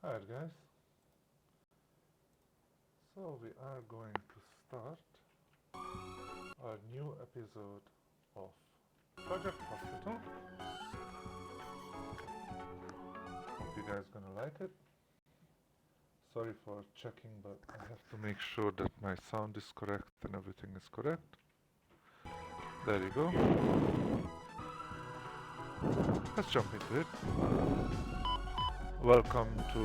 Alright guys, so we are going to start a new episode of Project Hospital. Hope you guys gonna like it. Sorry for checking, but I have to make sure that my sound is correct and everything is correct. There you go. Let's jump into it. Welcome to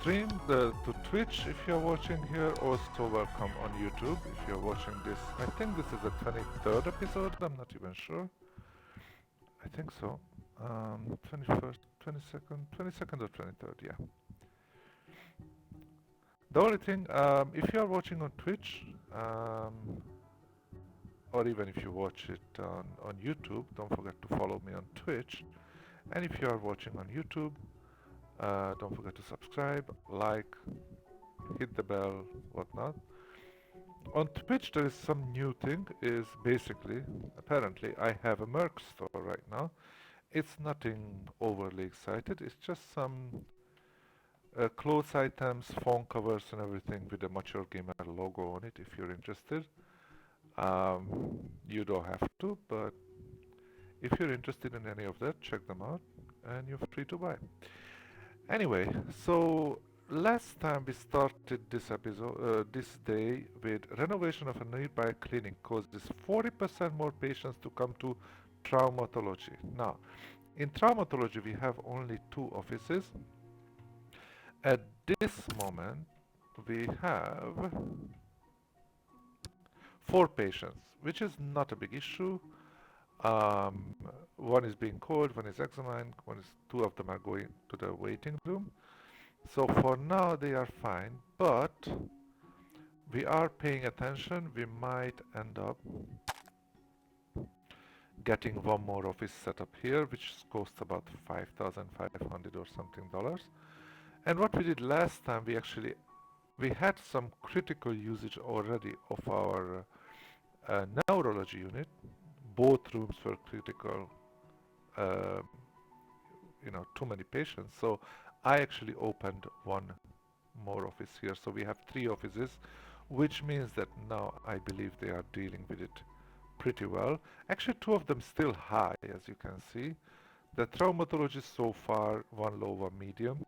to Twitch if you're watching here. Also welcome on YouTube if you're watching this. I think this is the 23rd episode, I'm not even sure. I think so. 21st, 22nd or 23rd, yeah. The only thing, if you are watching on Twitch, or even if you watch it on YouTube, don't forget to follow me on Twitch. And if you are watching on YouTube, don't forget to subscribe, like, hit the bell, whatnot. On Twitch there is some new thing, is basically, apparently I have a merch store right now. It's nothing overly excited, it's just some clothes items, phone covers and everything with a Mature Gamer logo on it if you're interested. You don't have to, but if you're interested in any of that, check them out and you're free to buy. Anyway, so last time we started this episode, this day with renovation of a nearby clinic causes 40% more patients to come to traumatology. Now, in traumatology we have only 2 offices. At this moment we have 4 patients, which is not a big issue. Um, One is being called, one is examined, 2 of them are going to the waiting room. So for now they are fine, but we are paying attention. We might end up getting one more office set up here, which costs about 5,500 or something dollars. And what we did last time, we had some critical usage already of our neurology unit. Both rooms were critical, uh, too many patients. So I actually opened one more office here. So we have 3 offices, which means that now I believe they are dealing with it pretty well. Actually, 2 of them still high, as you can see. The traumatology so far, 1 low, 1 medium.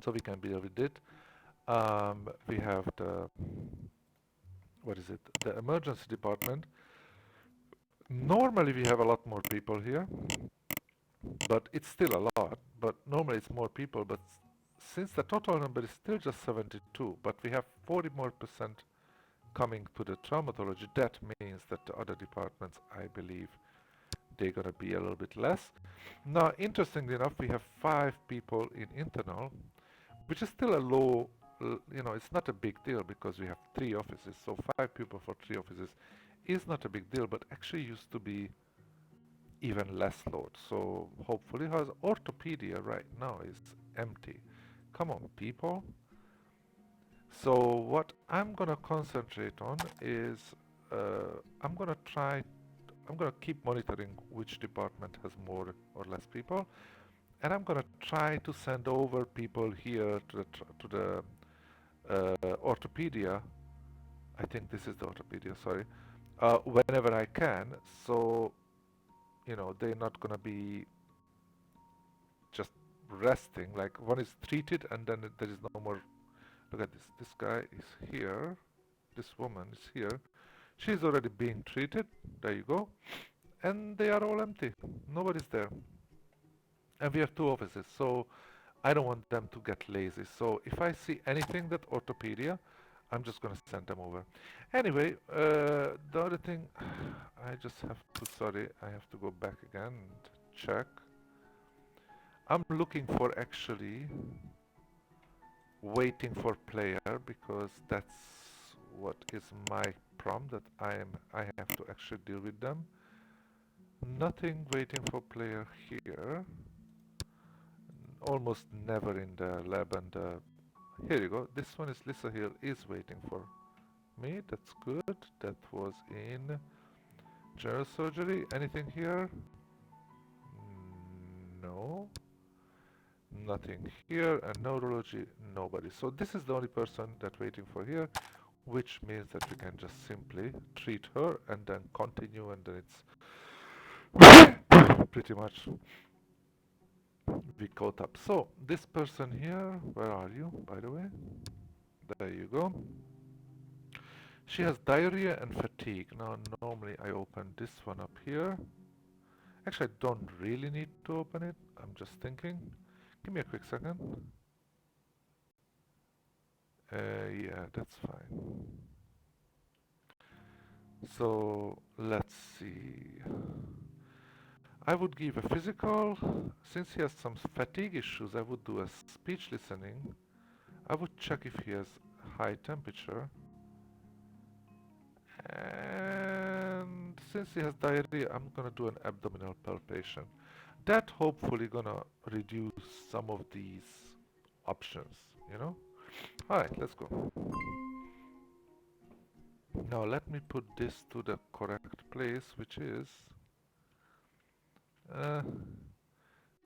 So we can deal with it. We have the emergency department. Normally we have a lot more people here, but it's still a lot, but normally it's more people, but since the total number is still just 72, but we have 40 more percent coming to the traumatology, that means that the other departments, I believe, they're gonna be a little bit less. Now, interestingly enough, we have 5 people in internal, which is still a low, it's not a big deal because we have 3 offices, so 5 people for 3 offices is not a big deal, but actually used to be even less load. So hopefully, how's orthopedia right now is empty. Come on, people. So what I'm gonna concentrate on is I'm gonna keep monitoring which department has more or less people, and I'm gonna try to send over people here to the orthopedia. I think this is the orthopedia. Sorry, whenever I can. So they're not gonna be just resting. Like one is treated and then there is no more. Look at this. This guy is here. This woman is here. She's already being treated. There you go. And they are all empty. Nobody's there. And we have 2 offices, so I don't want them to get lazy. So if I see anything that orthopedia, I'm just gonna send them over. Anyway, the other thing, I just have to, sorry, I have to go back again and check. I'm looking for actually waiting for player because that's what is my prompt that I have to actually deal with them. Nothing waiting for player here. Almost never in the lab and here you go. This one is Lisa Hill is waiting for me. That's good. That was in general surgery. Anything here? No. Nothing here, and neurology, nobody. So this is the only person that waiting for here, which means that we can just simply treat her and then continue, and then it's pretty much we caught up. So this person here, where are you, by the way? There you go. She has diarrhea and fatigue. Now normally I open this one up here. Actually, I don't really need to open it. I'm just thinking. Give me a quick second. Yeah, that's fine. So let's see. I would give a physical. Since he has some fatigue issues, I would do a speech listening. I would check if he has high temperature. And since he has diarrhea, I'm gonna do an abdominal palpation. That hopefully gonna reduce some of these options, you know? Alright, let's go. Now let me put this to the correct place, which is uh,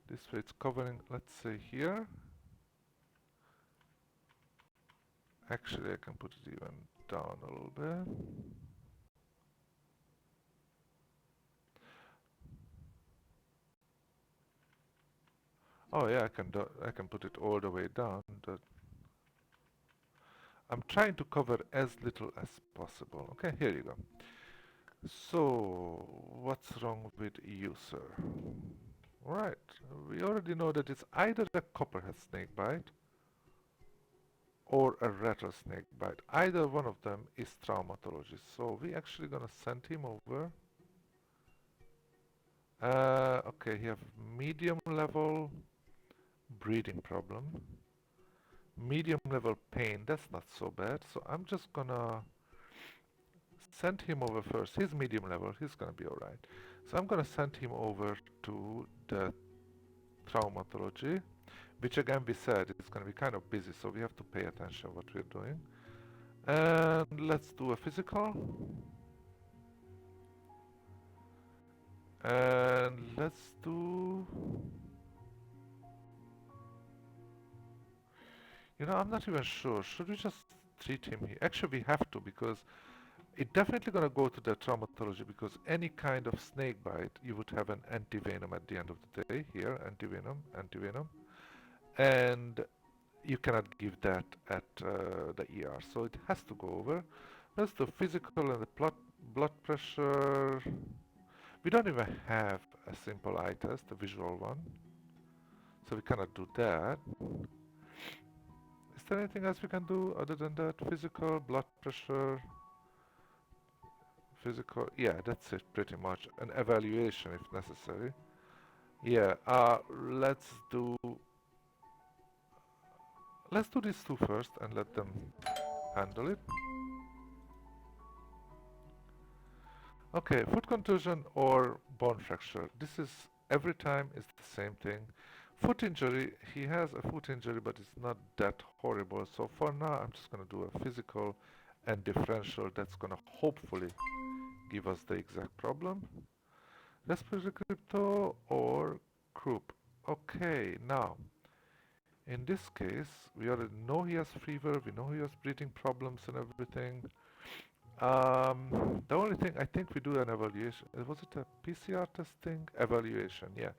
this way it's covering, let's say here. Actually, I can put it even down a little bit. Oh yeah, I can put it all the way down. I'm trying to cover as little as possible. Okay, here you go. So, what's wrong with you, sir? Right, we already know that it's either a copperhead snake bite or a rattlesnake bite. Either one of them is traumatology. So we actually gonna send him over. Okay, he have medium level breathing problem. Medium level pain, that's not so bad. So I'm just gonna send him over first. He's medium level, he's gonna be alright. So I'm gonna send him over to the traumatology, which again we said is gonna be kind of busy, so we have to pay attention what we're doing. And let's do a physical. And let's do... I'm not even sure. Should we just treat him here? Actually, we have to, because it's definitely gonna go to the traumatology, because any kind of snake bite, you would have an antivenom at the end of the day. Here, antivenom, antivenom. And you cannot give that at the ER, so it has to go over. Let's do physical and the blood pressure. We don't even have a simple eye test, a visual one, so we cannot do that. Is there anything else we can do other than that? Physical, blood pressure, physical, yeah, that's it pretty much. An evaluation if necessary. Yeah, let's do these two first and let them handle it. Okay, foot contusion or bone fracture. This is every time it's the same thing. Foot injury, he has a foot injury, but it's not that horrible. So for now, I'm just going to do a physical and differential. That's going to hopefully give us the exact problem. Respiratory crypto or croup. Okay, now, in this case, we already know he has fever, we know he has breathing problems and everything. The only thing I think we do an evaluation. Was it a PCR testing? Evaluation, yeah.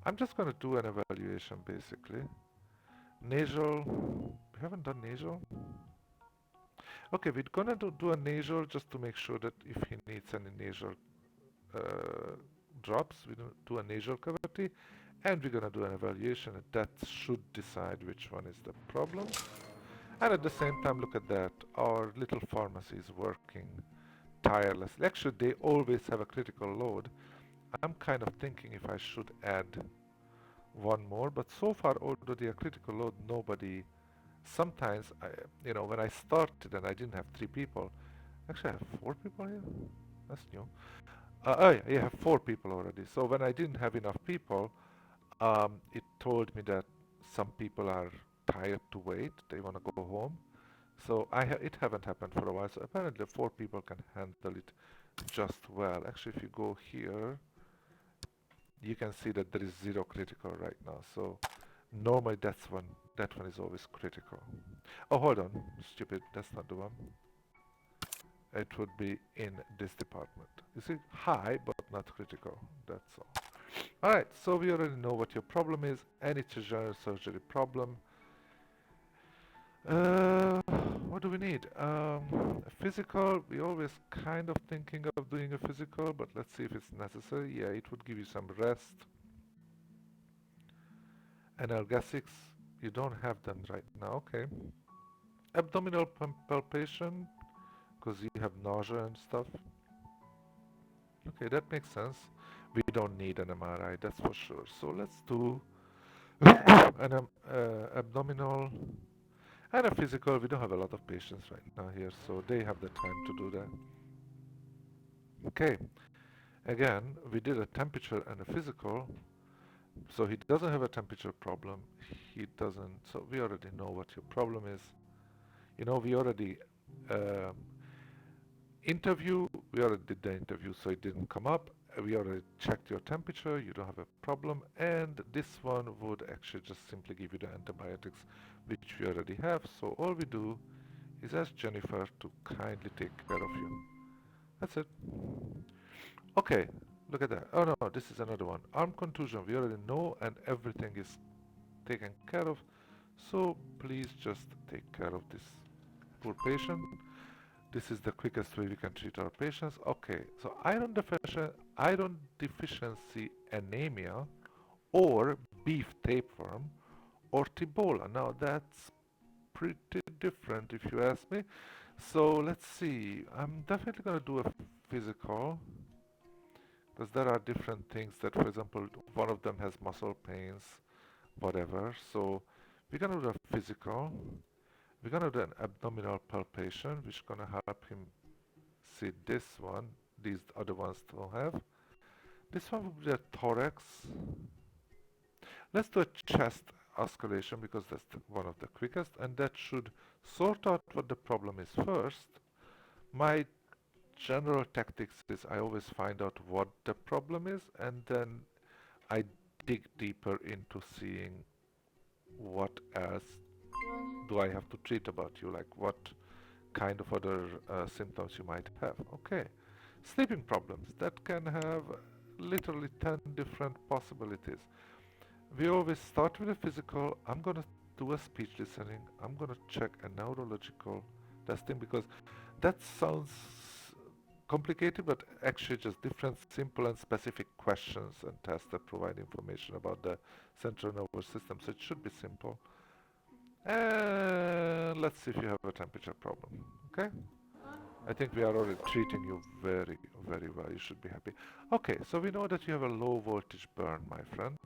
I'm just gonna do an evaluation basically. Nasal. We haven't done nasal. Okay, we're gonna do a nasal just to make sure that if he needs any nasal uh, drops, we do a nasal cavity, and we're gonna do an evaluation, and that should decide which one is the problem. And at the same time, look at that. Our little pharmacy is working tirelessly. Actually, they always have a critical load. I'm kind of thinking if I should add one more, but so far, although they are critical load, nobody. Sometimes, when I started and I didn't have 3 people, actually I have 4 people here. That's new. Oh yeah, I have 4 people already. So when I didn't have enough people, it told me that some people are tired to wait. They want to go home. So it haven't happened for a while. So apparently 4 people can handle it just well. Actually, if you go here, you can see that there is 0 critical right now. So Normally that one is always critical. Oh, hold on, stupid, that's not the one. It would be in this department. You see, high but not critical. That's all. All right, so we already know what your problem is, and it's a general surgery problem. Uh, what do we need? A physical. We always kind of thinking of doing a physical, but let's see if it's necessary. Yeah, it would give you some rest. Analgesics, you don't have them right now. Okay. Abdominal palpation, because you have nausea and stuff. Okay, that makes sense. We don't need an MRI, that's for sure. So let's do an abdominal and a physical. We don't have a lot of patients right now here, so they have the time to do that. Okay, again, we did a temperature and a physical, so he doesn't have a temperature problem. He doesn't, so we already know what your problem is. You know, we already um, interview, we already did the interview, so it didn't come up. We already checked your temperature, you don't have a problem, and this one would actually just simply give you the antibiotics, which we already have. So all we do is ask Jennifer to kindly take care of you. That's it. Okay, look at that. Oh no, this is another one. Arm contusion, we already know, and everything is taken care of. So please just take care of this poor patient. This is the quickest way we can treat our patients. Okay, so iron deficiency anemia or beef tapeworm or Ebola. Now that's pretty different if you ask me. So let's see. I'm definitely going to do a physical because there are different things that, for example, one of them has muscle pains, whatever. So we're going to do a physical. We're going to do an abdominal palpation, which is going to help him see this one. These other ones don't have. This one would be a thorax. Let's do a chest oscillation because that's one of the quickest, and that should sort out what the problem is first. My general tactics is I always find out what the problem is, and then I dig deeper into seeing what else do I have to treat about you, like what kind of other symptoms you might have. Okay. Sleeping problems that can have literally 10 different possibilities. We always start with a physical. I'm going to do a speech listening. I'm going to check a neurological testing because that sounds complicated, but actually just different simple and specific questions and tests that provide information about the central nervous system. So it should be simple. And let's see if you have a temperature problem. Okay? I think we are already treating you very, very well. You should be happy. Okay, so we know that you have a low voltage burn, my friend.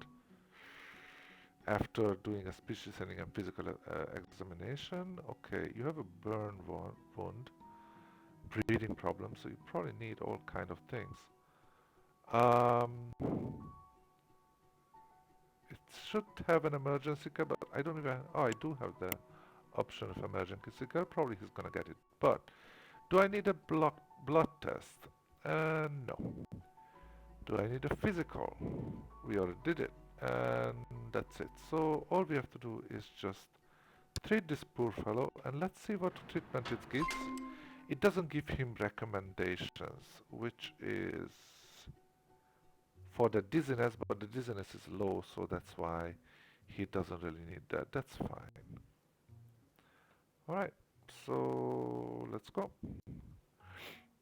After doing a speech listening and physical examination, okay, you have a burn wound, breathing problems, so you probably need all kind of things. Um, it should have an emergency care, but I don't even. Oh, I do have the option of emergency care. Probably he's gonna get it. But do I need a blood test? No. Do I need a physical? We already did it, and that's it. So all we have to do is just treat this poor fellow, and let's see what treatment it gives. It doesn't give him recommendations, which is for the dizziness, but the dizziness is low, so that's why he doesn't really need that. That's fine. Alright, so let's go.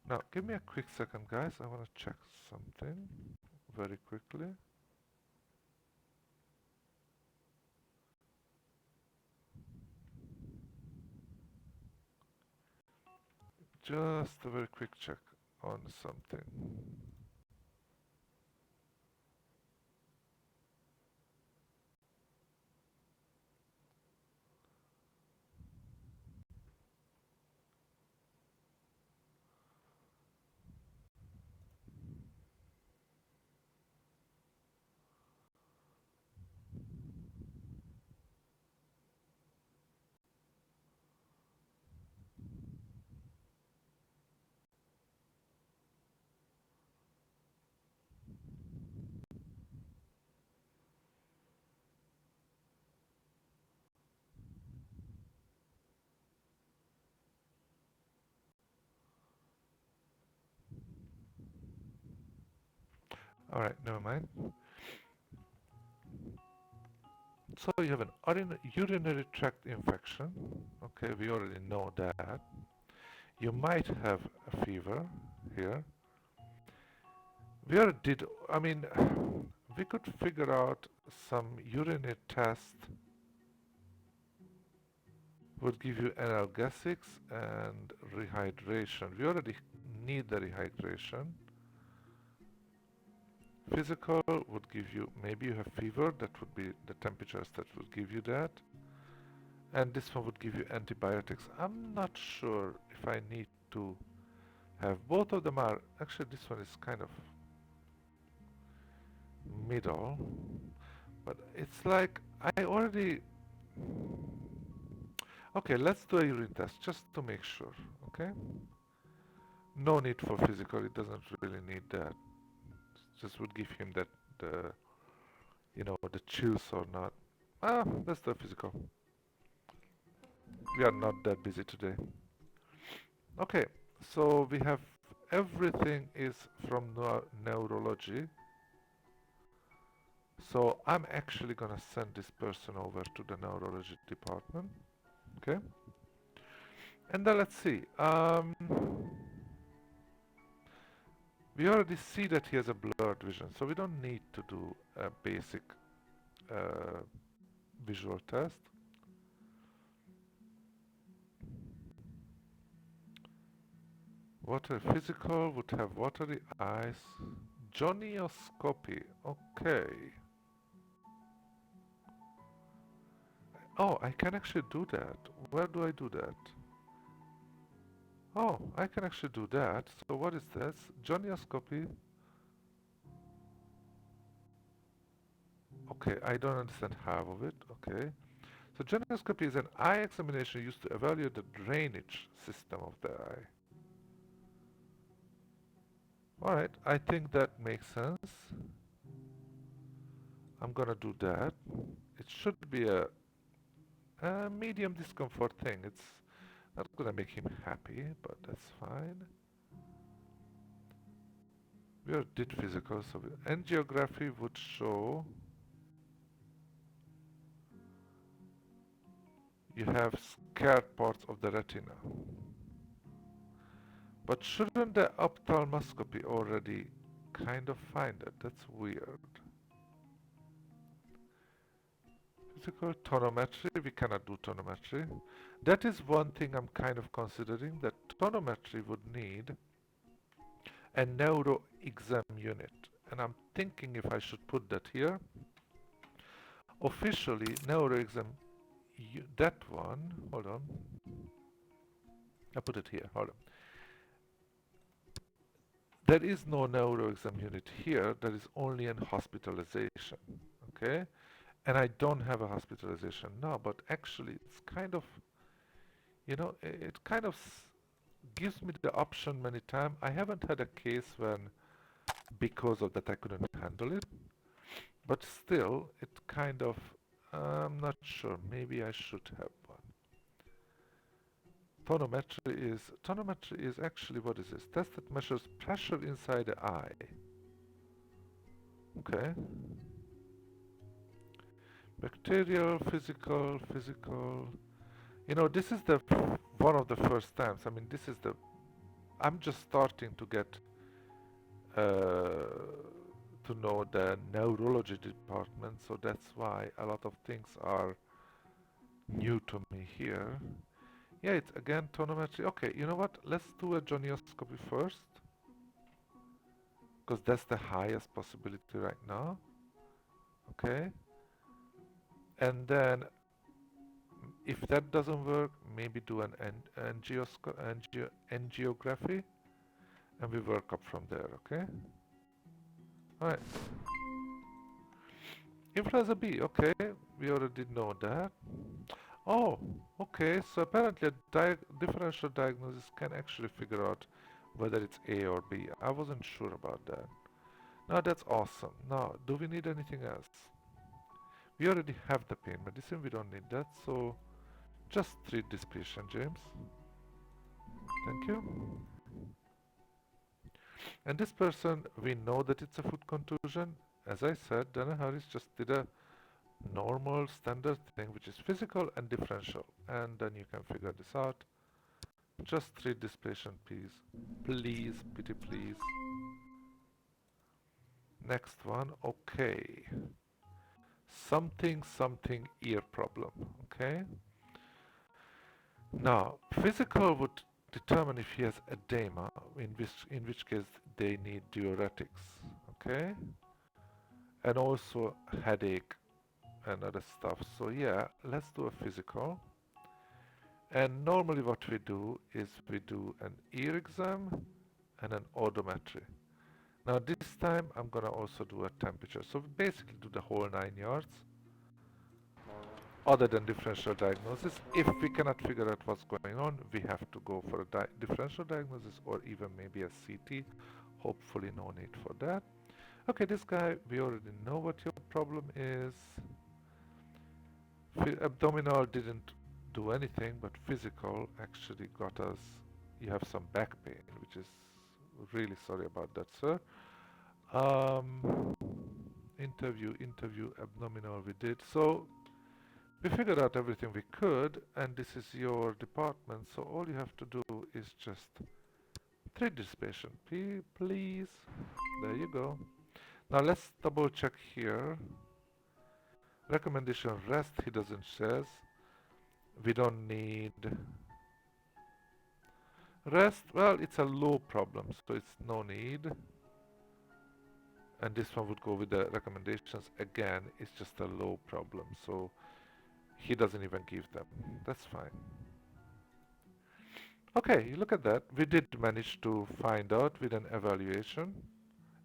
Now, give me a quick second, guys. I want to check something very quickly. Just a very quick check on something. Alright, never mind. So you have an urinary tract infection. Okay, we already know that. You might have a fever here. We already did, I mean, we could figure out some urinary test would give you analgesics and rehydration. We already need the rehydration. Physical would give you, maybe you have fever, that would be the temperatures that would give you that. And this one would give you antibiotics. I'm not sure if I need to have both of them are, actually this one is kind of middle, but it's like I already, okay, let's do a urine test just to make sure, okay? No need for physical, it doesn't really need that. Just would give him that, the, the chills or not. Ah, let's do a physical. We are not that busy today. Okay, so we have everything is from neurology. So I'm actually gonna send this person over to the neurology department. Okay, and then let's see. We already see that he has a blurred vision, so we don't need to do a basic uh, visual test. Water physical would have watery eyes. Jonioscopy. Okay. Oh, I can actually do that. Where do I do that? Oh, I can actually do that. So what is this? Jonioscopy. Okay, I don't understand half of it. Okay. So genioscopy is an eye examination used to evaluate the drainage system of the eye. Alright, I think that makes sense. I'm gonna do that. It should be a medium discomfort thing. It's not gonna make him happy, but that's fine. We already did physical, so angiography would show you have scarred parts of the retina. But shouldn't the ophthalmoscopy already kind of find it? That's weird. Physical tonometry, we cannot do tonometry. That is one thing I'm kind of considering, that tonometry would need a neuro exam unit. And I'm thinking if I should put that here. Officially, neuro exam, that one, hold on. I put it here, hold on. There is no neuro exam unit here, there is only an hospitalization, okay? And I don't have a hospitalization now, but actually it's kind of, it kind of gives me the option many times. I haven't had a case when, because of that, I couldn't handle it, but still, it kind of, I'm not sure, maybe I should have one. Tonometry is actually, what is this? Test that measures pressure inside the eye. Okay. Bacterial, physical. This is the one of the first times. I mean, this is I'm just starting to get to know the neurology department, so that's why a lot of things are new to me here. Yeah, it's again tonometry. Okay, you know what? Let's do a jonioscopy first, because that's the highest possibility right now. Okay, and then if that doesn't work, maybe do an angiography, and we work up from there. Okay. All right. Influenza B. Okay, we already know that. Oh, okay. So apparently a differential diagnosis can actually figure out whether it's A or B. I wasn't sure about that. Now that's awesome. Now, do we need anything else? We already have the pain medicine. We don't need that. So just treat this patient, James. Thank you. And this person, we know that it's a foot contusion. As I said, Dana Harris just did a normal standard thing, which is physical and differential. And then you can figure this out. Just treat this patient, please. Please, pity, please. Next one, okay. Something ear problem, okay? Now, physical would determine if he has edema, in which case they need diuretics, okay? And also headache and other stuff. So yeah, let's do a physical. And normally what we do is we do an ear exam and an odometry. Now this time I'm gonna also do a temperature. So we basically do the whole 9 yards. Other than differential diagnosis, if we cannot figure out what's going on, we have to go for a differential diagnosis or even maybe a CT. Hopefully no need for that. Okay, this guy, we already know what your problem is. Abdominal didn't do anything, but physical actually got us. You have some back pain, which is really sorry about that, sir. Um, interview, abdominal we did. So we figured out everything we could, and this is your department, so all you have to do is just treat this patient, please. There you go. Now let's double check here. Recommendation rest, he doesn't says. We don't need rest. Well, it's a low problem, so it's no need. And this one would go with the recommendations. Again, it's just a low problem, so he doesn't even give them. That's fine. Okay, look at that. We did manage to find out with an evaluation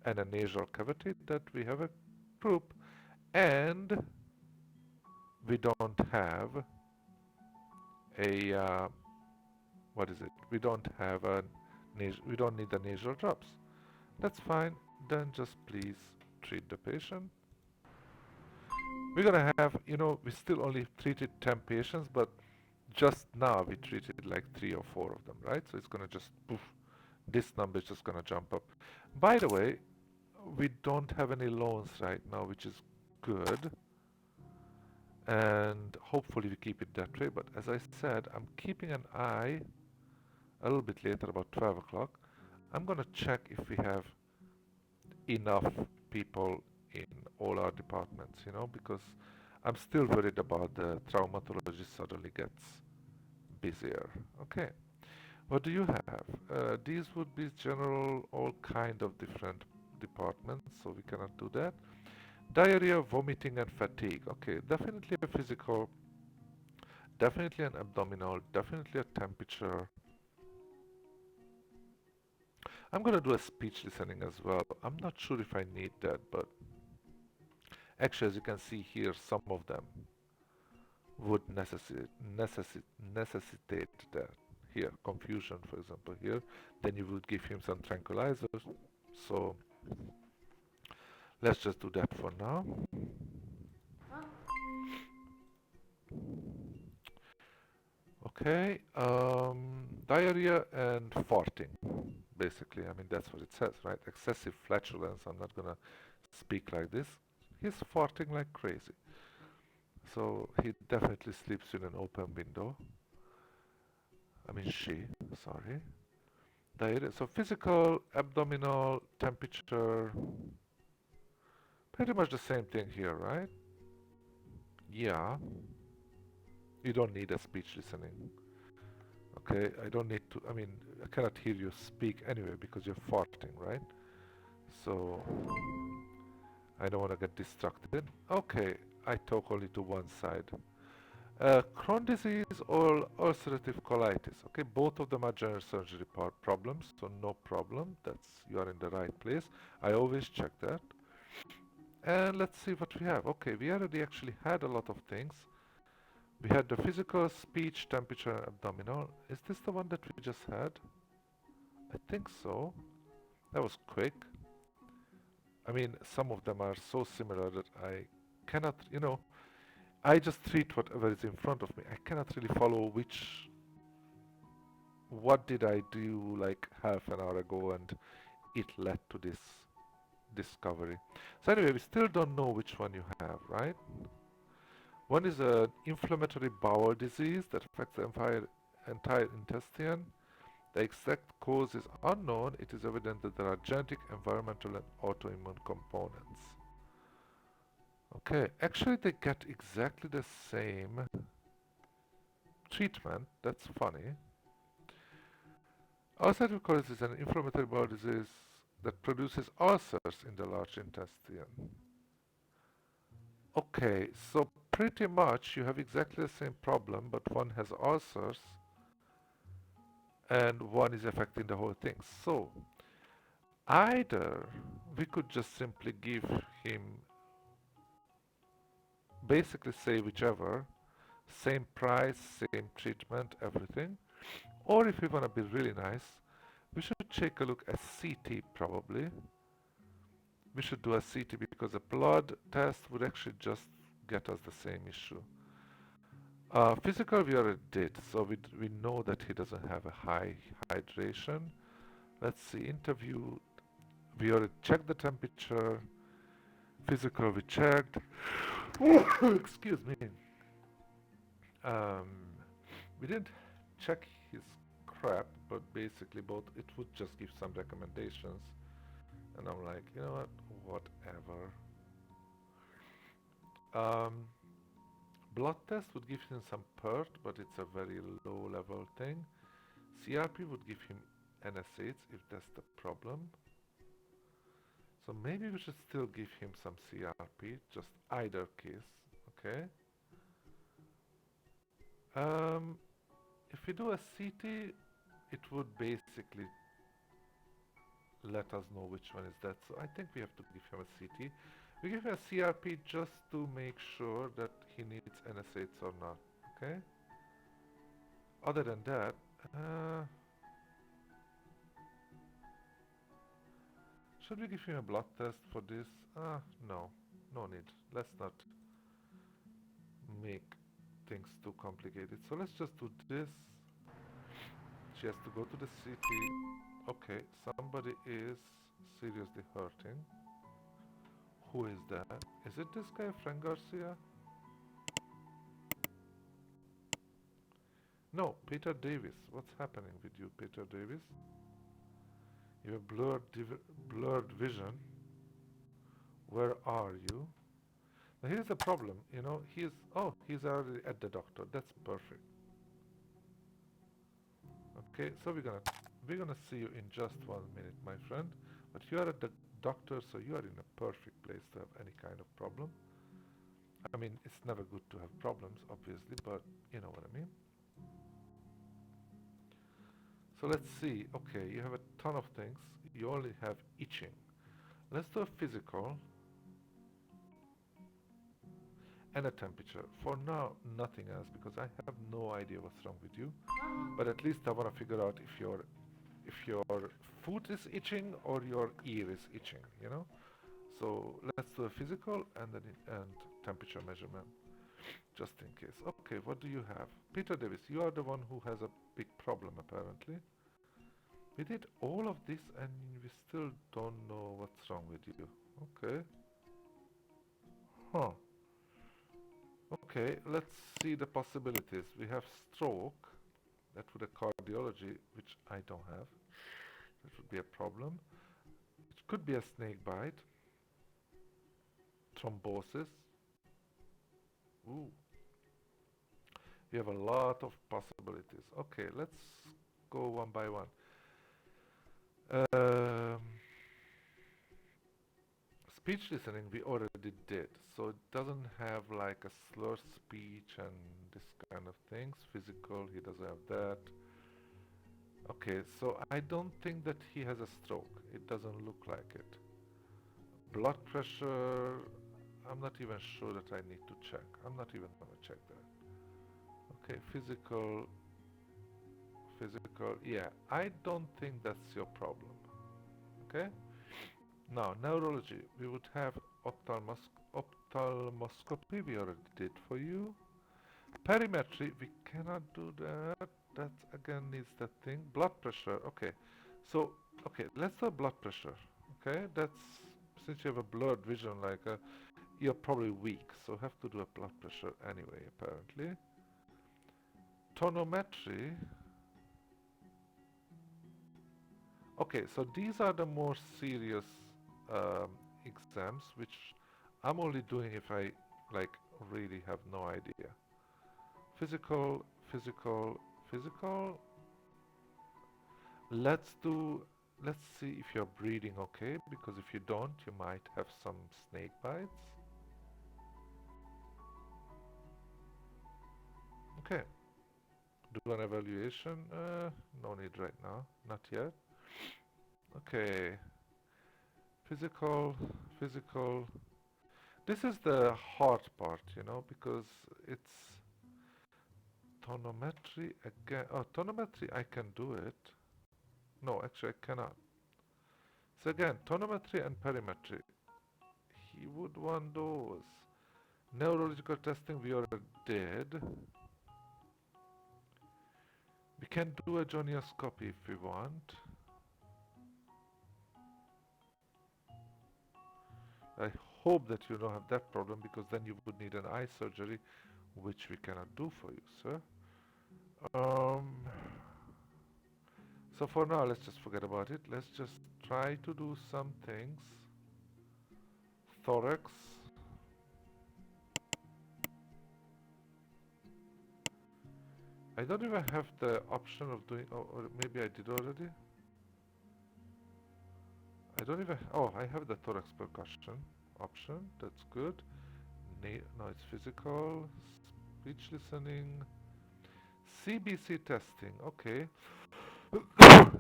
and a nasal cavity that we have a group, and we don't have a what is it? We don't have a we don't need the nasal drops. That's fine. Then just please treat the patient. We're gonna have, we still only treated 10 patients, but just now we treated like 3 or 4 of them, right? So it's gonna just poof, this number is just gonna jump up. By the way, we don't have any loans right now, which is good, and hopefully we keep it that way. But as I said, I'm keeping an eye a little bit later, about 12 o'clock. I'm gonna check if we have enough people in all our departments, because I'm still worried about the traumatology suddenly gets busier. Okay, what do you have? These would be general, all kind of different departments, so we cannot do that. Diarrhea, vomiting, and fatigue. Okay, definitely a physical, definitely an abdominal, definitely a temperature. I'm gonna do a speech listening as well. I'm not sure if I need that, but actually, as you can see here, some of them would necessitate that. Here, confusion, for example, here. Then you would give him some tranquilizers. So let's just do that for now. Okay, diarrhea and farting, basically. I mean, that's what it says, right? Excessive flatulence. I'm not gonna speak like this. He's farting like crazy. So he definitely sleeps in an open window. I mean, sorry. Diarrhea. So physical, abdominal, temperature. Pretty much the same thing here, right? Yeah. You don't need a speech listening. Okay, I don't need to, I mean, I cannot hear you speak anyway because you're farting, right? So, I don't want to get distracted. Okay, I talk only to one side. Crohn's disease or ulcerative colitis. Okay, both of them are general surgery problems, so no problem. You are in the right place. I always check that. And let's see what we have. Okay, we already actually had a lot of things. We had the physical, speech, temperature, and abdominal. Is this the one that we just had? I think so. That was quick. I mean, some of them are so similar that I cannot, I just treat whatever is in front of me. I cannot really follow what did I do like half an hour ago and it led to this discovery. So anyway, we still don't know which one you have, right? One is an inflammatory bowel disease that affects the entire intestine. The exact cause is unknown. It is evident that there are genetic, environmental, and autoimmune components. Okay, actually they get exactly the same treatment. That's funny. Ulcerative colitis is an inflammatory bowel disease that produces ulcers in the large intestine. Okay, so pretty much you have exactly the same problem, but one has ulcers and one is affecting the whole thing. So either we could just simply give him, basically say whichever, same price, same treatment, everything. Or if we want to be really nice, we should take a look at CT probably. We should do a CT because a blood test would actually just get us the same issue. Physical we already did, so we know that he doesn't have a high hydration. Let's see, interview, we already checked the temperature. Physical we checked. Excuse me. Um, we didn't check his crap, but basically both it would just give some recommendations. And I'm like, you know what, whatever. Um, Blood test would give him some PERT, but it's a very low level thing. CRP would give him NSAIDs if that's the problem. So maybe we should still give him some CRP, just either case, okay? If we do a CT, it would basically let us know which one is that. So I think we have to give him a CT. We give him a CRP just to make sure that he needs NSAIDs or not, okay? Other than that, should we give him a blood test for this? No, no need. Let's not make things too complicated. So let's just do this. She has to go to the CT. Okay, somebody is seriously hurting. Who is that? Is it this guy, Frank Garcia? No, Peter Davis. What's happening with you, Peter Davis? You have blurred vision. Where are you? Now here's the problem, you know, he's already at the doctor. That's perfect. Okay, so we're gonna see you in just 1 minute, my friend. But you are at the doctor, so you are in a perfect place to have any kind of problem. I mean, it's never good to have problems, obviously, but you know what I mean. So let's see. Okay, you have a ton of things. You only have itching. Let's do a physical and a temperature. For now, nothing else because I have no idea what's wrong with you. But at least I want to figure out if your foot is itching or your ear is itching, you know? So let's do a physical and temperature measurement, just in case. Okay, what do you have? Peter Davis, you are the one who has a big problem apparently. We did all of this and we still don't know what's wrong with you. Okay. Huh. Okay, let's see the possibilities. We have stroke, that would a cardiology, which I don't have. That would be a problem. It could be a snake bite, thrombosis. Ooh, we have a lot of possibilities. Okay, let's go one by one. Um, Speech listening we already did, so it doesn't have like a slur speech and this kind of things. Physical, he doesn't have that. Okay, so I don't think that he has a stroke. It doesn't look like it. Blood pressure, I'm not even sure that I need to check. I'm not even gonna check that. Okay, physical, yeah, I don't think that's your problem. Okay? Now, neurology, we would have ophthalmoscopy, we already did for you. Perimetry, we cannot do that. That again needs that thing. Blood pressure, okay. So Okay, let's do blood pressure. Okay, that's since you have a blurred vision, you're probably weak, so have to do a blood pressure anyway, apparently. Tonometry. Okay, so these are the more serious um, exams, which I'm only doing if I like really have no idea. Physical, physical, physical. Let's do, let's see if you're breathing okay, because if you don't, you might have some snake bites. Okay, do an evaluation. No need right now, not yet. Okay, physical, physical. This is the hard part, because it's tonometry again. Oh, tonometry, I can do it. No, actually, I cannot. So again, tonometry and perimetry. He would want those. Neurological testing we already did. We can do a gonioscopy if we want. I hope that you don't have that problem, because then you would need an eye surgery, which we cannot do for you, sir. Um, so for now, let's just forget about it. Let's just try to do some things. Thorax. I don't even have the option of doing, or maybe I did already. I don't even, oh, I have the thorax percussion option. That's good. No, it's physical, speech listening, CBC testing. Okay,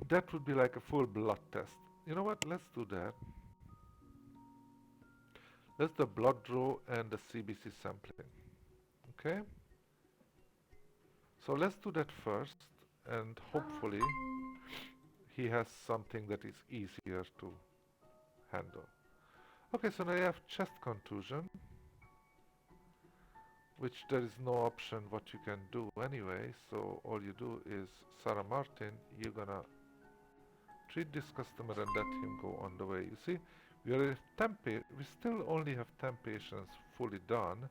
that would be like a full blood test. You know what? Let's do that. Let's do blood draw and the CBC sampling. Okay, so let's do that first, and hopefully he has something that is easier to handle. Okay, so now I have chest contusion, which there is no option what you can do anyway. So all you do is, Sarah Martin, you're gonna treat this customer and let him go on the way. You see, we still only have 10 patients fully done.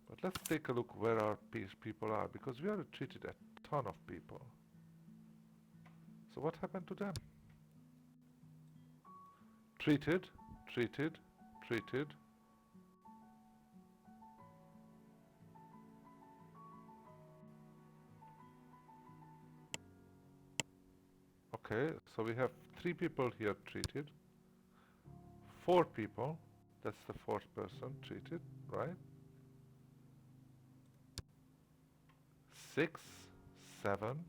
But let's take a look where our people are, because we already treated a ton of people. So what happened to them? Treated, treated, treated. Okay, so we have 3 people here treated, 4 people, that's the 4th person treated, right? 6, 7.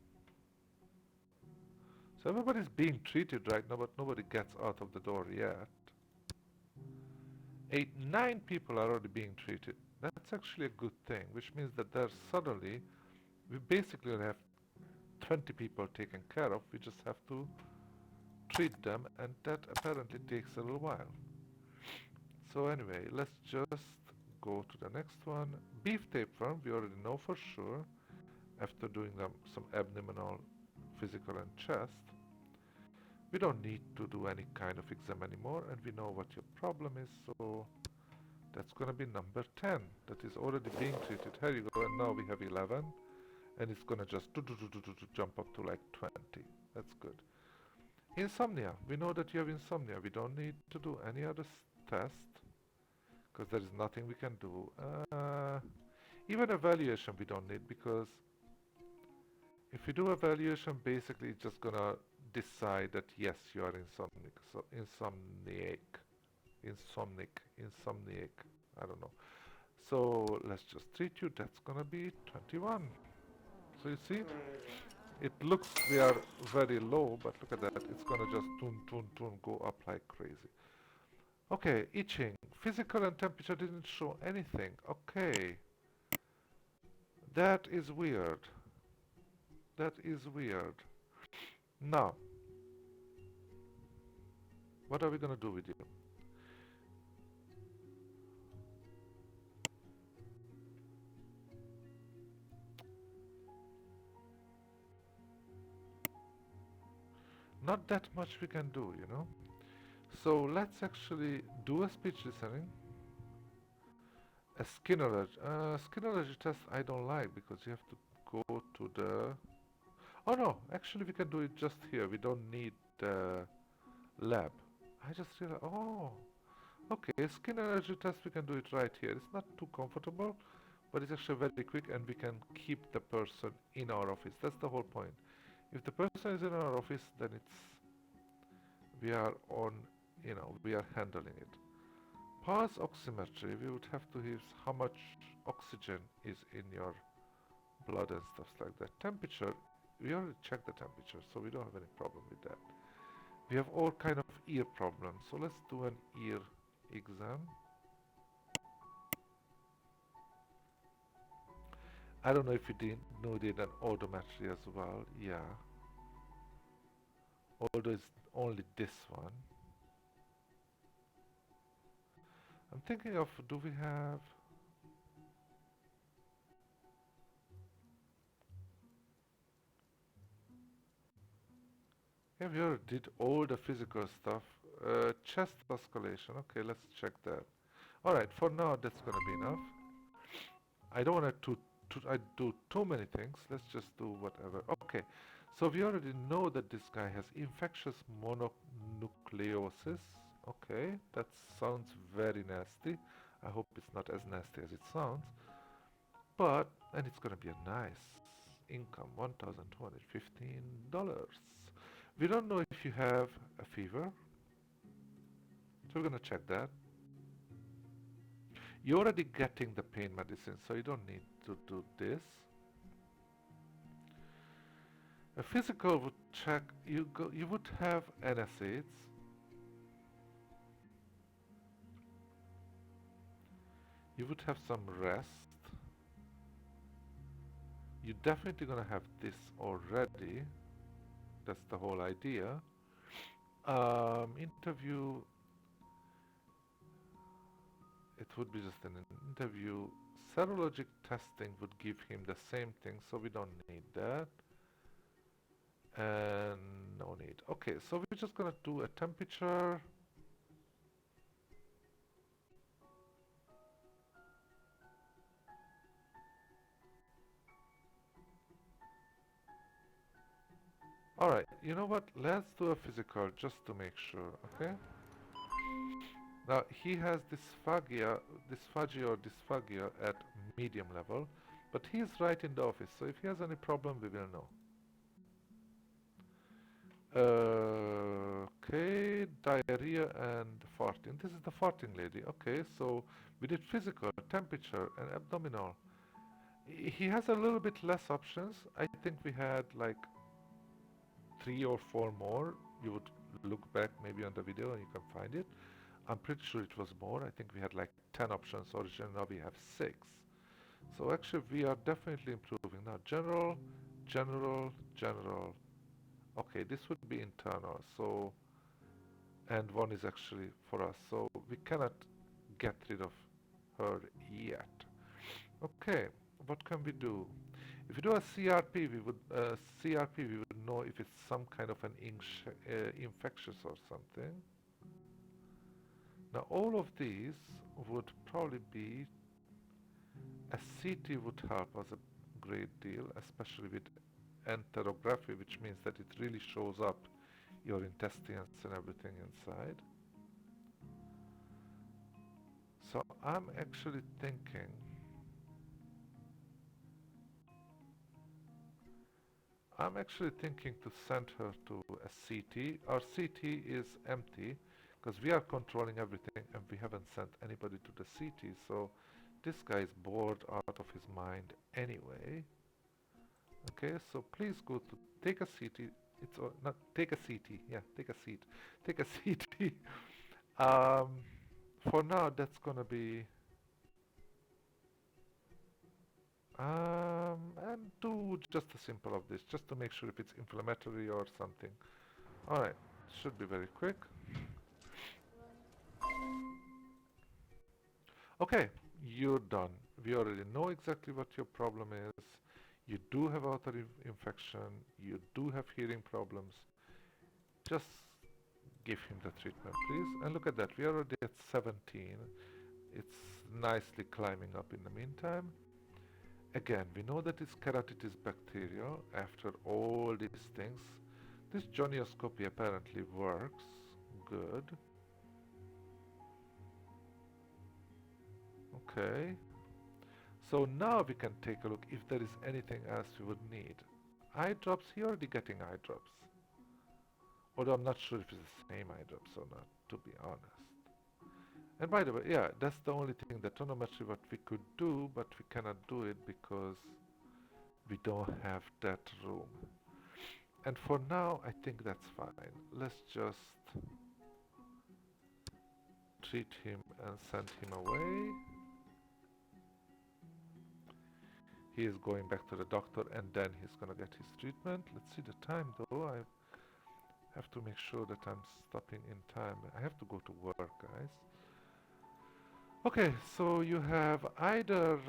So everybody's being treated right now, but nobody gets out of the door yet. 8, 9 people are already being treated. That's actually a good thing, which means that there's suddenly, we basically have 20 people taken care of. We just have to treat them, and that apparently takes a little while. So anyway, let's just go to the next one. Beef tapeworm, we already know for sure after doing some abdominal, physical and chest. We don't need to do any kind of exam anymore, and we know what your problem is, so that's gonna be number 10. That is already being treated. Here you go, and now we have 11, and it's gonna just jump up to like 20. That's good. Insomnia. We know that you have insomnia. We don't need to do any other test, because there is nothing we can do. Even evaluation we don't need, because if we do evaluation, basically it's just gonna decide that yes, you are insomniac. So insomniac. I don't know. So let's just treat you. That's gonna be 21. So you see, it looks we are very low, but look at that. It's gonna just go up like crazy. Okay, itching. Physical and temperature didn't show anything. Okay. That is weird. That is weird. Now, what are we gonna do with you? not that much we can do, you know. So let's actually do a speech listening, a Skinnerology test I don't like because you have to go to the. Oh no, actually we can do it just here. We don't need the lab. I just realized. Oh, okay. Skinnerology test we can do it right here. It's not too comfortable, but it's actually very quick, and we can keep the person in our office. That's the whole point. If the person is in our office, then it's we are on, we are handling it. Pulse oximetry, we would have to use how much oxygen is in your blood and stuff like that. Temperature, we already checked the temperature, so we don't have any problem with that. We have all kind of ear problems, so let's do an ear exam. I don't know if you did know did an odometry as well. Yeah, although it's only this one. I'm thinking of, do we have? Yeah, we already did all the physical stuff. Chest oscillation. Okay, let's check that. All right, for now that's gonna be enough. I don't want I do too many things. Let's just do whatever. Okay, so we already know that this guy has infectious mononucleosis. Okay, that sounds very nasty. I hope it's not as nasty as it sounds. But, and it's gonna be a nice income, $1,215. We don't know if you have a fever, so we're gonna check that. You're already getting the pain medicine, so you don't need to do this. A physical would check, you would have NSAIDs. You would have some rest. You're definitely gonna have this already. That's the whole idea. Interview, it would be just an interview. Serologic testing would give him the same thing, so we don't need that. And no need. Okay, so we're just gonna do a temperature. Alright, you know what? Let's do a physical just to make sure, okay? Now, he has dysphagia or dysphagia at medium level, but he's right in the office, so if he has any problem, we will know. Okay, diarrhea and farting. This is the farting lady. Okay, so we did physical, temperature, and abdominal. He has a little bit less options. I think we had like 3 or 4 more. You would look back maybe on the video and you can find it. I'm pretty sure it was more. I think we had like 10 options originally. Now we have 6. So actually we are definitely improving. Now general, general, general. Okay, this would be internal. So, and one is actually for us. So we cannot get rid of her yet. Okay, what can we do? If we do a CRP, we would know if it's some kind of an infectious or something. Now all of these would probably be, a CT would help us a great deal, especially with enterography, which means that it really shows up your intestines and everything inside. So I'm actually thinking to send her to a CT. Our CT is empty because we are controlling everything and we haven't sent anybody to the CT. So this guy is bored out of his mind anyway. Okay, so please go to take a CT. It's not take a CT. Yeah, take a seat. Take a CT. Um, for now, that's gonna be and do just a simple of this, just to make sure if it's inflammatory or something. All right, should be very quick. Okay, you're done. We already know exactly what your problem is. You do have outer infection. You do have hearing problems. just give him the treatment, please. And look at that, we are already at 17. It's nicely climbing up in the meantime. Again, we know that it's keratitis bacterial after all these things. This gonioscopy apparently works. Good. Okay. So now we can take a look if there is anything else we would need. Eye drops, he already getting eye drops. Although I'm not sure if it's the same eye drops or not, to be honest. And by the way, yeah, that's the only thing, the tonometry what we could do, but we cannot do it because we don't have that room. And for now, I think that's fine. Let's just treat him and send him away. He is going back to the doctor and then he's gonna get his treatment. Let's see the time though. I have to make sure that I'm stopping in time. I have to go to work, guys. Okay, so you have either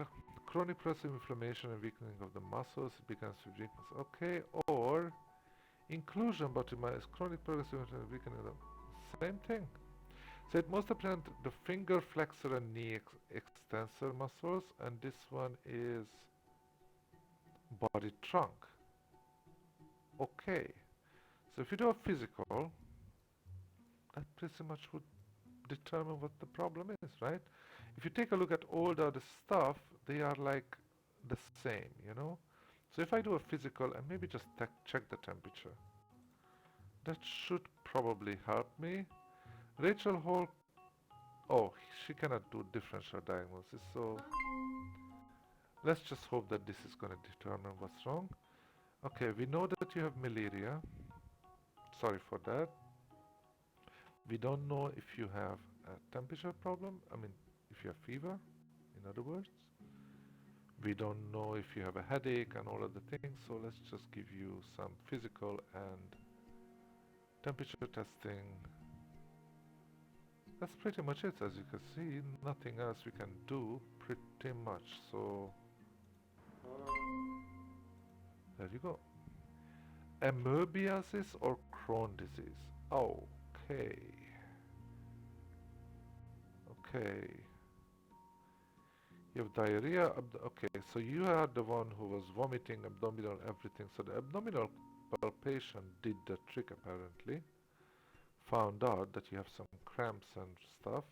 chronic progressive inflammation and weakening of the muscles, it begins with weakness, okay, or inclusion but it is chronic progressive inflammation and weakening of the same thing. So it must represent the finger flexor and knee extensor muscles, and this one is body trunk. Okay, so if you do a physical, that pretty much would determine what the problem is, right? If you take a look at all the other stuff, they are like the same, you know? So if I do a physical and maybe just check the temperature, that should probably help me. Rachel Hall, oh, she cannot do differential diagnosis, so let's just hope that this is going to determine what's wrong. Okay, we know that you have malaria. Sorry for that. We don't know if you have a temperature problem, I mean, if you have fever, in other words. We don't know if you have a headache and all of the things, so let's just give you some physical and temperature testing. That's pretty much it, as you can see. Nothing else we can do, pretty much. So, there you go. Amoebiasis or Crohn's disease? Okay. Okay. You have diarrhea. Okay, so you are the one who was vomiting, abdominal, everything. So the abdominal palpation did the trick apparently. Found out that you have some cramps and stuff.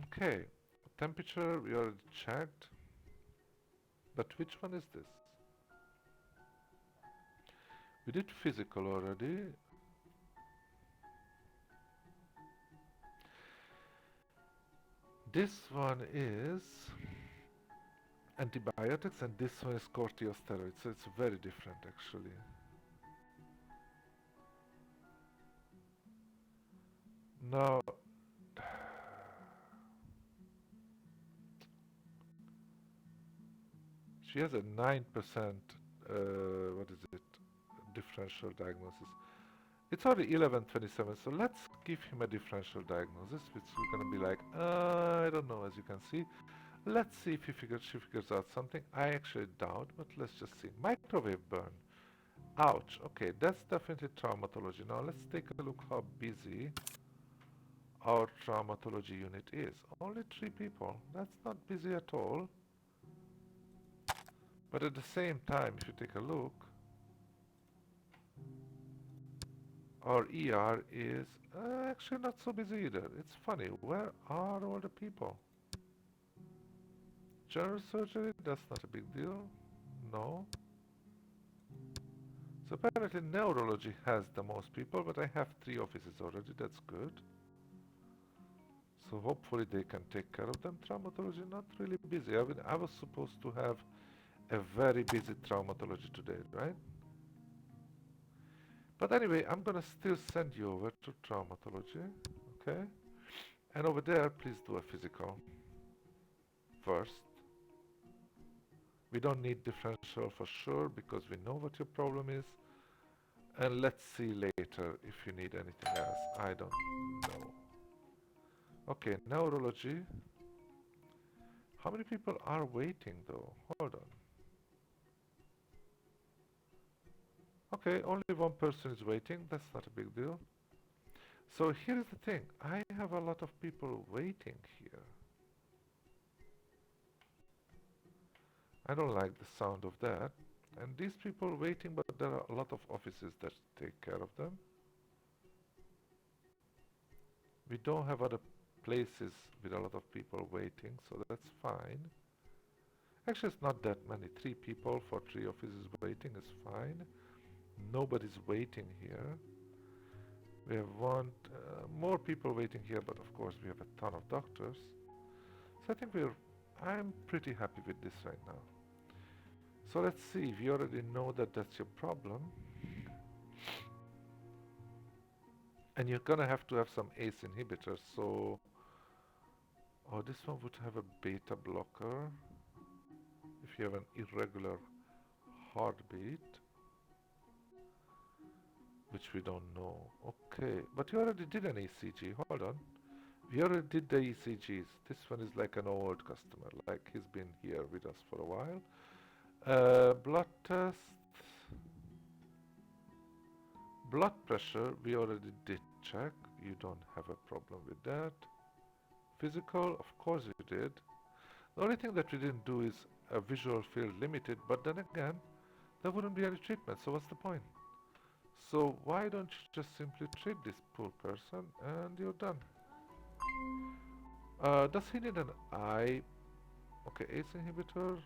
Okay, temperature we already checked. But which one is this? We did physical already. This one is antibiotics and this one is corticosteroids, so it's very different actually. Now, she has a 9%, what is it, differential diagnosis. It's already 11:27, so let's give him a differential diagnosis, which we're gonna be like, I don't know, as you can see. Let's see if she figures out something. I actually doubt, but let's just see. Microwave burn. Ouch. Okay, that's definitely traumatology. Now let's take a look how busy our traumatology unit is. Only 3 people. That's not busy at all. But at the same time, if you take a look, our ER is actually not so busy either. It's funny. Where are all the people? General surgery, that's not a big deal. No. So apparently neurology has the most people, but I have 3 offices already. That's good. So hopefully they can take care of them. Traumatology, not really busy. I mean, I was supposed to have a very busy traumatology today, right? But anyway, I'm gonna still send you over to traumatology, okay? And over there, please do a physical first. We don't need differential for sure because we know what your problem is. And let's see later if you need anything else. I don't know. Okay, neurology. How many people are waiting though? Hold on. Okay, only one person is waiting. That's not a big deal. So here is the thing. I have a lot of people waiting here. I don't like the sound of that. And these people waiting, but there are a lot of offices that take care of them. We don't have other places with a lot of people waiting, so that's fine. Actually, it's not that many. 3 people for 3 offices waiting is fine. Nobody's waiting here. We have more people waiting here, but of course we have a ton of doctors. So I think I'm pretty happy with this right now. So let's see, if you already know that that's your problem, and you're gonna have to have some ACE inhibitors. So, oh, this one would have a beta blocker if you have an irregular heartbeat, which we don't know. Okay, but you already did an ECG. Hold on. We already did the ECGs. This one is like an old customer, like he's been here with us for a while. Blood test, blood pressure, we already did check. You don't have a problem with that. Physical, of course you did. The only thing that we didn't do is a visual field limited, but then again, there wouldn't be any treatment, so what's the point? So why don't you just simply treat this poor person and you're done? Does he need an eye? Okay, ACE inhibitor,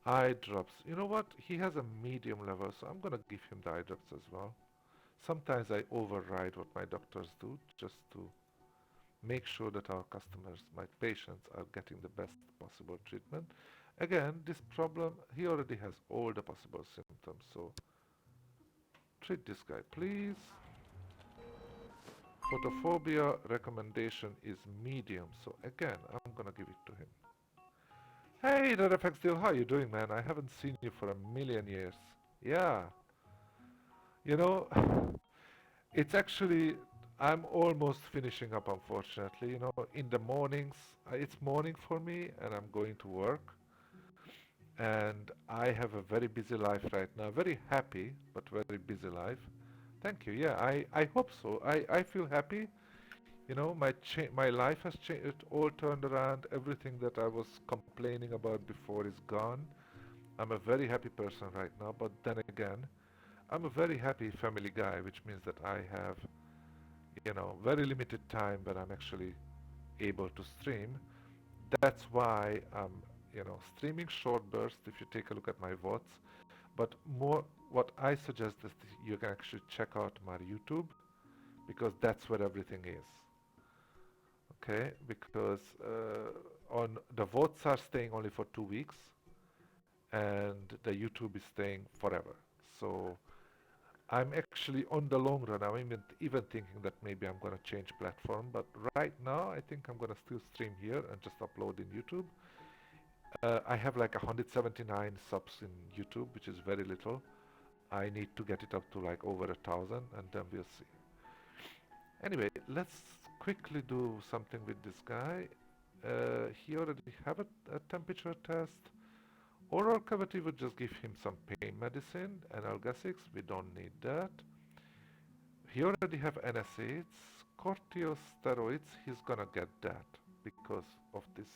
eye drops. You know what? He has a medium level, so I'm gonna give him the eye drops as well. Sometimes I override what my doctors do just to make sure that our customers, my patients, are getting the best possible treatment. Again, this problem, he already has all the possible symptoms, so treat this guy, please. Photophobia recommendation is medium, so again, I'm gonna give it to him. Hey, RFX Deal, how you doing, man? I haven't seen you for a million years. Yeah, you know, it's actually, I'm almost finishing up, unfortunately. You know, in the mornings, it's morning for me, and I'm going to work. And I have a very busy life right now. Very happy, but very busy life. Thank you. Yeah, I hope so. I feel happy. You know, my life has changed, it all turned around. Everything that I was complaining about before is gone. I'm a very happy person right now, but then again, I'm a very happy family guy, which means that I have, very limited time when I'm actually able to stream. That's why I'm, streaming short bursts if you take a look at my VODs. But more, what I suggest is that you can actually check out my YouTube because that's where everything is. Okay, because on the VODs are staying only for 2 weeks, and the YouTube is staying forever. So I'm actually on the long run. I'm even thinking that maybe I'm gonna change platform, but right now I think I'm gonna still stream here and just upload in YouTube. I have like 179 subs in YouTube, which is very little. I need to get it up to like over 1,000, and then we'll see. Anyway, let's quickly do something with this guy. He already have a temperature test. Oral cavity would just give him some pain medicine, analgesics. We don't need that. He already have NSAIDs, corticosteroids. He's gonna get that because of this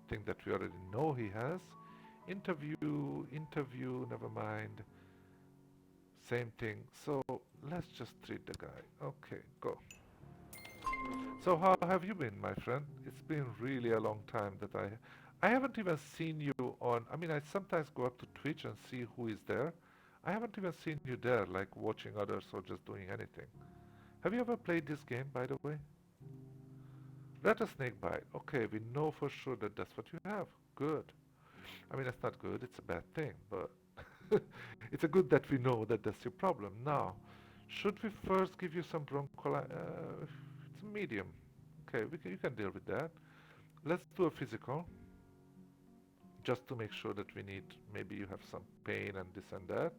thing that we already know he has. Interview, never mind. Same thing. So let's just treat the guy. Okay, go. So how have you been, my friend? It's been really a long time that I haven't even seen you on. I mean, I sometimes go up to Twitch and see who is there. I haven't even seen you there, like watching others or just doing anything. Have you ever played this game, by the way? Rattlesnake bite. Okay, we know for sure that that's what you have. Good. I mean, that's not good. It's a bad thing, but it's a good that we know that that's your problem. Now, should we first give you some it's medium. Okay, you can deal with that. Let's do a physical, just to make sure that maybe you have some pain and this and that.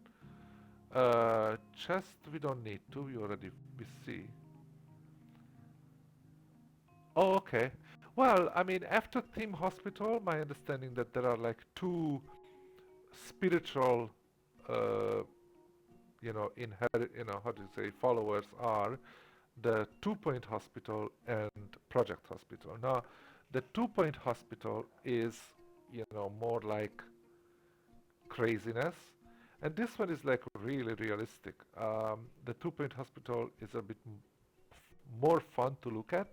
Chest, we don't need to, we see. Oh, okay. Well, I mean, after Theme Hospital, my understanding that there are like two spiritual how do you say, followers are the 2 Point Hospital and Project Hospital. Now, the 2 Point Hospital is, more like craziness, and this one is like really realistic. The 2 Point Hospital is a bit more fun to look at,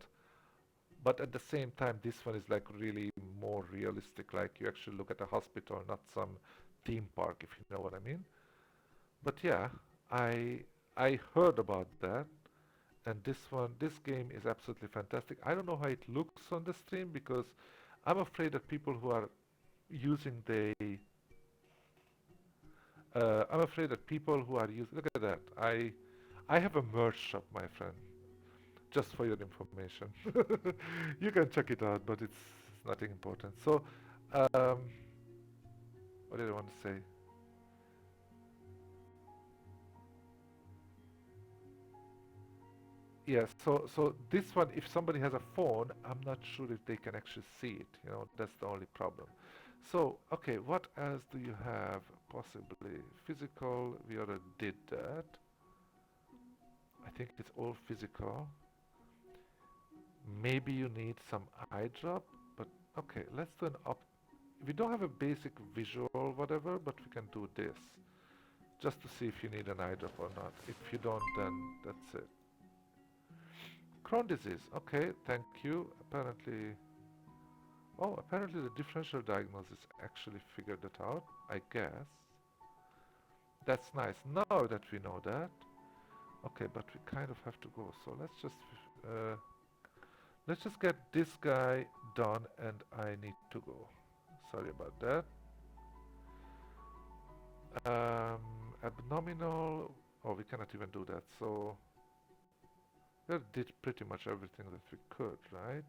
but at the same time, this one is like really more realistic. Like you actually look at a hospital, not some theme park, if you know what I mean. But yeah, I I heard about that, and this game is absolutely fantastic. I don't know how it looks on the stream because I'm afraid that people who are using the I'm afraid that people who are using, look at that. I have a merch shop, my friend, just for your information. You can check it out, but it's nothing important. So, um, what did I want to say? Yes, so this one, if somebody has a phone, I'm not sure if they can actually see it. That's the only problem. So, okay, what else do you have? Possibly physical. We already did that. I think it's all physical. Maybe you need some eye drop, but okay, let's do an up. We don't have a basic visual, whatever, but we can do this just to see if you need an eye drop or not. If you don't, then that's it. Crohn disease. Okay, thank you. Apparently the differential diagnosis actually figured it out, I guess. That's nice. Now that we know that, okay, but we kind of have to go. So uh, let's just get this guy done, and I need to go. Sorry about that. Um, Abdominal. Oh, we cannot even do that. So we did pretty much everything that we could, right?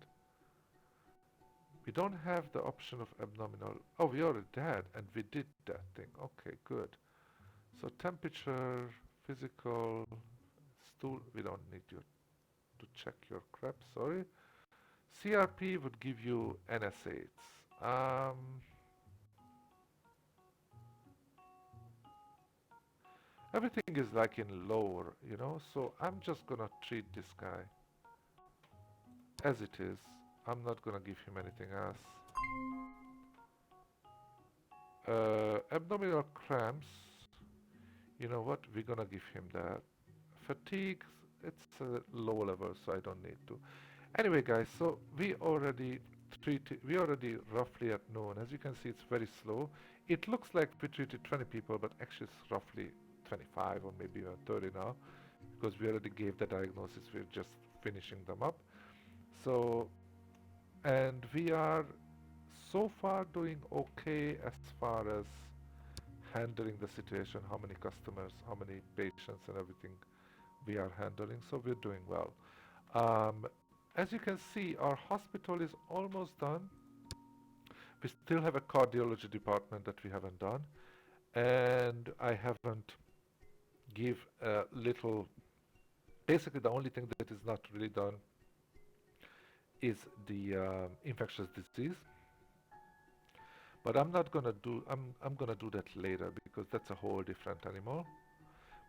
We don't have the option of abdominal. Oh, we already had, and we did that thing. Okay, good. So temperature, physical, stool. We don't need you to check your crap. Sorry. CRP would give you NSAIDs. Everything is like in lower. So I'm just gonna treat this guy as it is. I'm not gonna give him anything else. Abdominal cramps. You know what? We're gonna give him that. Fatigue, it's a low level, so I don't need to. Anyway, guys, so we already roughly at noon. As you can see, it's very slow. It looks like we treated 20 people, but actually it's roughly 25 or maybe even 30 now, because we already gave the diagnosis. We're just finishing them up. So, and we are so far doing okay as far as handling the situation, how many customers, how many patients and everything we are handling. So we're doing well. Um, as you can see, our hospital is almost done. We still have a cardiology department that we haven't done, and I haven't give a little. Basically, the only thing that is not really done is the infectious disease. But I'm not gonna do. I'm gonna do that later because that's a whole different animal.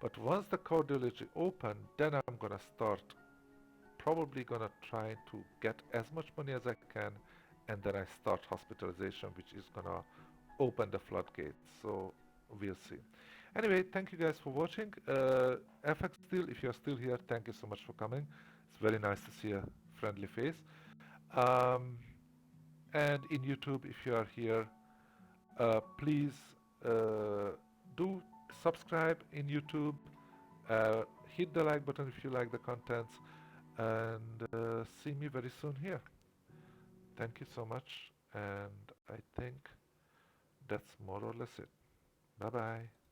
But once the cardiology open, then I'm gonna start probably gonna try to get as much money as I can, and then I start hospitalization, which is gonna open the floodgates. So we'll see. Anyway, thank you guys for watching. FX Steel, if you're still here, thank you so much for coming. It's very nice to see a friendly face. Um, and in YouTube, if you are here, please do subscribe in YouTube. Hit the like button if you like the contents, and see me very soon here. Thank you so much, and I think that's more or less it. Bye bye.